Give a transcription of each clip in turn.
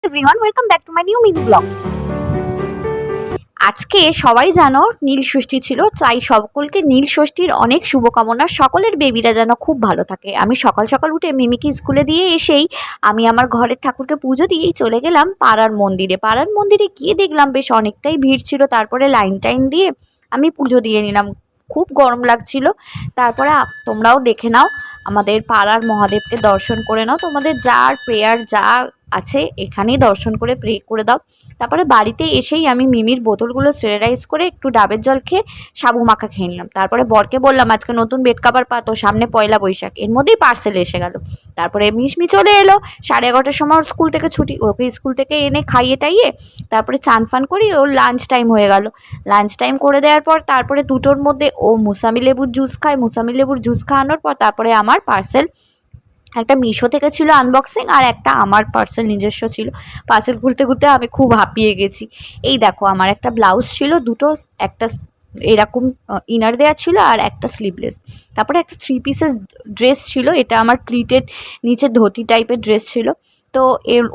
everyone, welcome back to my new mini vlog. আজকে সবাই জানো নীল ষষ্ঠী ছিল, তাই সকলকে নীল ষষ্ঠীর অনেক শুভকামনা। সকলের বেবিরা যেন খুব ভালো থাকে। আমি সকাল সকাল উঠে মিমিকে স্কুলে দিয়ে এসেই আমি আমার ঘরের ঠাকুরকে পুজো দিয়েই চলে গেলাম পাড়ার মন্দিরে। পাড়ার মন্দিরে গিয়ে দেখলাম বেশ অনেকটাই ভিড় ছিল। তারপরে লাইন টাইন দিয়ে আমি পুজো দিয়ে নিলাম। খুব গরম লাগছিল। তারপরে তোমরাও দেখে নাও, আমাদের পাড়ার মহাদেবকে দর্শন করে নাও। তোমাদের যার প্রেয়ার যা আছে এখানেই দর্শন করে প্রে করে দাও। তারপরে বাড়িতে এসেই আমি মিমির বোতলগুলো স্টেরিলাইজ করে একটু ডাবের জল খেয়ে সাবু মাখা খেয়ে নিলাম। তারপরে বরকে বললাম আজকে নতুন বেড কাভার পাতো, সামনে পয়লা বৈশাখ, এর মধ্যেই পার্সেল এসে গেল। তারপরে মিশমি চলে এলো 11:30টার সময় স্কুল থেকে ছুটি, ওকে স্কুল থেকে এনে খাইয়ে টাইয়ে তারপরে চান ফান করি ওর লাঞ্চ টাইম হয়ে গেল। লাঞ্চ টাইম করে দেওয়ার পর তারপরে 2টোর মধ্যে ও মুসাম্বি লেবুর জুস খায়। মুসাম্বি লেবুর জুস খাওয়ানোর পর তারপরে আমার পার্সেল একটা মিশো থেকে ছিল আনবক্সিং, আর একটা আমার পার্সেল নিজস্ব ছিল। পার্সেল খুলতে খুলতে আমি খুব হাঁপিয়ে গেছি। এই দেখো আমার একটা ব্লাউজ ছিল, দুটো, একটা এরকম ইনার দেওয়া ছিল আর একটা স্লিভলেস। তারপরে একটা 3 পিসেস ড্রেস ছিল, এটা আমার প্লিটেড নিচে ধুতি টাইপের ড্রেস ছিল। তো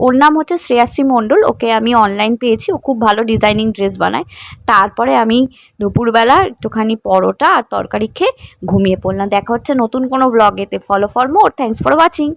ওর নাম হচ্ছে শ্রেয়াসী মণ্ডল, ওকে আমি অনলাইন পেয়েছি, ও খুব ভালো ডিজাইনিং ড্রেস বানায়। তারপরে আমি দুপুরবেলা একটুখানি পরোটা আর তরকারি খেয়ে ঘুমিয়ে পড়লাম। দেখা হচ্ছে নতুন কোনো ব্লগেতে। Follow for more, thanks for watching.